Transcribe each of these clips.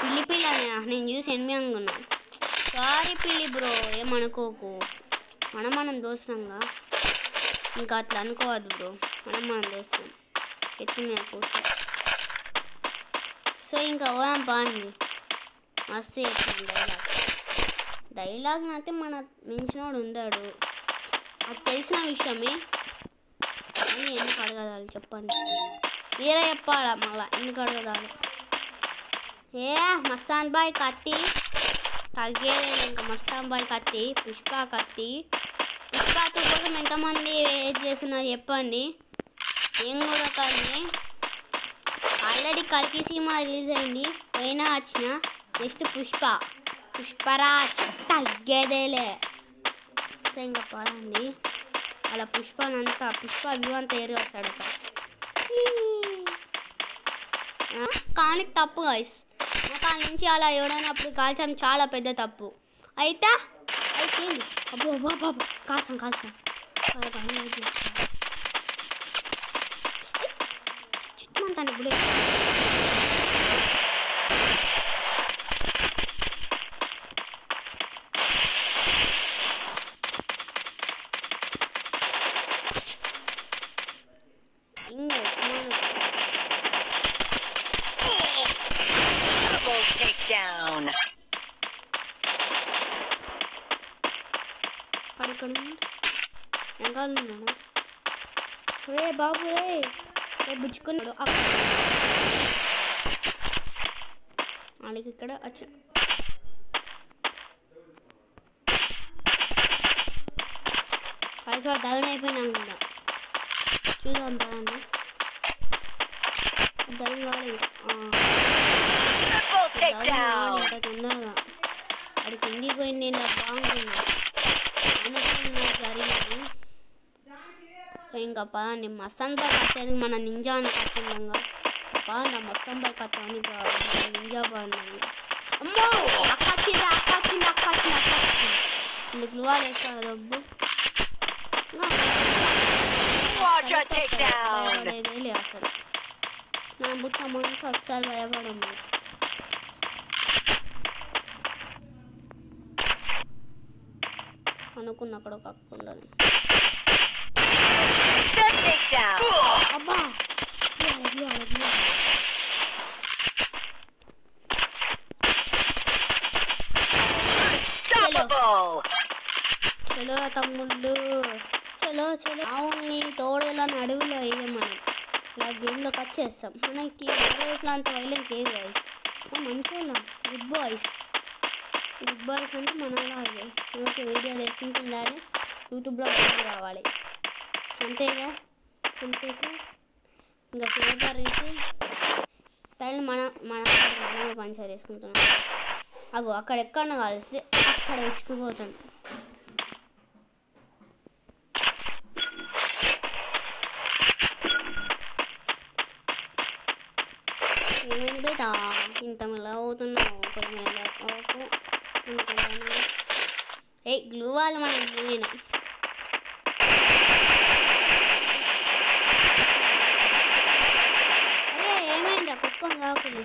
పిల్లి పిల్లని నేను చూసి ఎనిమి అనుకున్నా. సారీ పిల్లి బ్రో, ఏమనుకోకు. మనం దోస్తున్నాంగా, ఇంకా అట్లా అనుకోవద్దు బ్రో. మనం దోస్తున్నాం ఎత్తి మీద కూర్చో. సో ఇంకా పోదాం పాండి. మస్తు చెప్తాను డైలాగ్ అయితే మన మించినోడు ఉండాడు, అది తెలిసిన విషయమే. అని ఎందుకు అడగదాలి చెప్పండి, మీరే చెప్పాలా మళ్ళా ఎందుకు అడగదాలి. మస్తాన్ బాయ్ కత్తి తగ్గేదే ఇంకా. మస్తాన్ బాయ్ కత్తి, పుష్ప కత్తి. పుష్ప కోసం ఎంతమంది వెయిట్ చేస్తున్నారు చెప్పండి. నేను కూడా కానీ ఆల్రెడీ కల్కి సినిమా రిలీజ్ అయింది, పోయినా వచ్చిన. నెక్స్ట్ పుష్పరాజ్ తగ్గేదేలే. సో ఇంకా పదండి అలా పుష్ప వ్యూ అంతా ఏరి వస్తాడు కానీ తప్పు గైస్. కాళ్ళ నుంచి అలా ఎవడైనప్పుడు కాల్చడం చాలా పెద్ద తప్పు. అయితే అబ్బో బాబా కాల్చాం చిత్తుమంతాను ఇప్పుడు. రే బాబు రే బుచ్చుకున్నాడు వాళ్ళకి ఇక్కడ వచ్చా. పైసా డౌన్ అయిపోయినాం కూడా చూద్దాం పదండి. డౌన్ కావాలి ఇంకా తొందరగా అడికి ఇంటికి పోయింది. నాకు బాగుంటుంది జరిగింది. ఇంకా పదండి మస్తాన్ బాయ్ కట్టేది మన నింజా అని కట్టిందంగా. బాగుందా మస్తాన్ బాయ్ కట్టని నింజా బాగుంది. అమ్మో అక్కొచ్చింది గ్లూవాలు వేస్తారు డబ్బు భయపడేదే అసలు. నా బుట్ట మనసు అస్సలు భయపడము. అనుకున్న అక్కడ ఒక అక్క ఉండాలి. అబ్బా చలో తమ్ముళ్ళు చలో ఆవుల్ని తోడేలా అడవిలో వేయమని ఇలా గేమ్లోకి వచ్చేస్తాం. మనకి ఇట్లా అంత వైలెన్స్ ఏది వాయిస్ మంచిగా గుడ్ బాయ్స్ అంటే మనలాగే ఓకే. వీడియోలు వేసుకుంటుండాలి, యూట్యూబ్లో రావాలి అంతేగా. ఇంకా ఫేవర్ తీసి టైం మన పంచర్ వేసుకుంటున్నాం. అగో అక్కడ ఎక్కడ కలిసి అక్కడ ఇచ్చుకుపోతాను. ఏమైంది బేటా ఇంత మెల్ల అవుతున్నావు? కొంచెం గ్లూ వాళ్ళు మనకి పోయినా అరే ఏమైందా కొత్త కాకుండా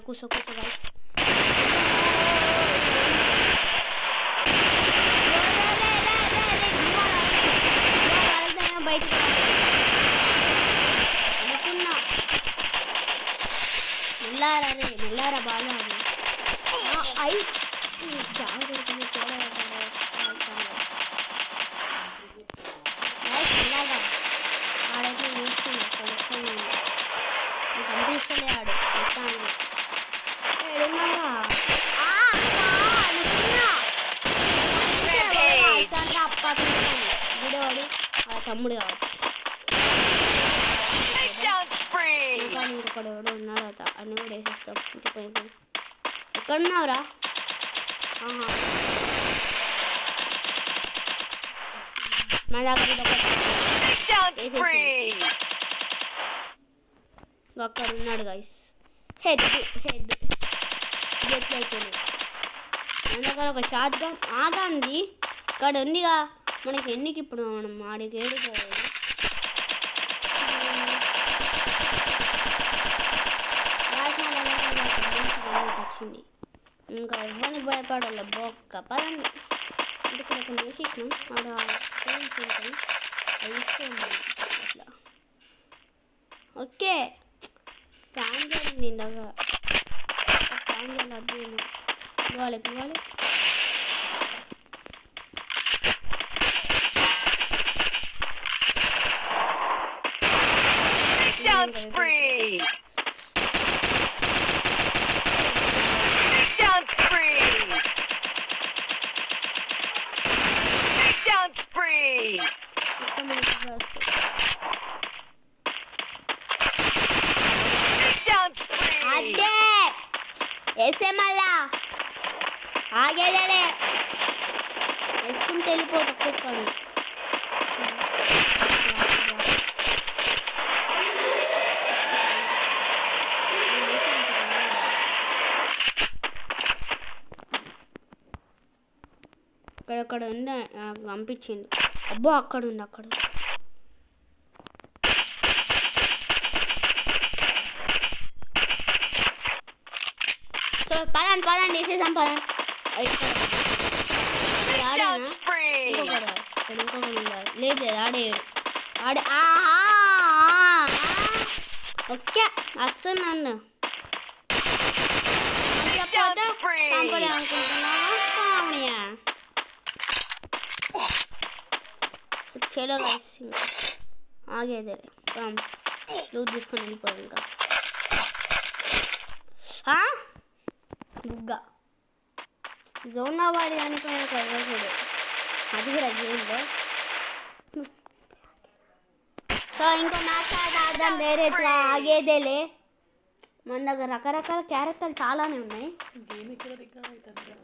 కూర్చో guys. బయటికి అనుకున్నా మెల్లారా బాగా అయి ఆడైతే నేర్చుకున్నా కనిపిస్తలే ఆడు వీడోడి వాళ్ళ తమ్ముడు కావచ్చు. ఇంకొకడు ఎవడో ఉన్నాడు అన్నీ కూడా వేసేస్తాం. ఇంకా కొంచెం ఎక్కడున్నావురా? మన దగ్గర అక్కడ ఉన్నాడు గైస్. హెడ్ ఎట్లయిపోయింది. మన దగ్గర ఒక షాట్ గన్ ఆగాంది ఇక్కడ ఉందిగా. మనకి ఎన్నికి ఇప్పుడు మనం ఆడికి ఏడుకోవాలి. వచ్చింది ఇంకా ఎవరిని భయపడాలి బొక్క పదండి. అంటే ఇక్కడ వేసేసినాం ఆడ ఉంటాయి అట్లా. ఓకే ప్లాన్ చేయండి. ఇందాక ప్లాన్ చేయాలి. అది ఇవ్వాలి అదే వేసే మళ్ళా ఆగేదే వేసుకుంటే వెళ్ళిపోతా కుక్కని. అక్కడ ఉంది నాకు పంపించిండు. అబ్బో అక్కడ ఉంది. సో పదండి వేసేసాం. లేదు ఆడే ఓకే వస్తున్నాను. చలో ఆగేదే లూజ్ తీసుకొని వెళ్ళిపోదు. ఇంకా బుగ్గ జోన్ వాడి అనుకునే కదలకూడదు. అది కూడా గేమ్లో. సో ఇంకో మ్యాచ్ ఆడదాం వేరే ఇట్లా ఆగేదేలే. మన దగ్గర రకరకాల క్యారెక్టర్లు చాలానే ఉన్నాయి. గేమ్ ఇక్కడ రికార్డ్ అవుతుంది.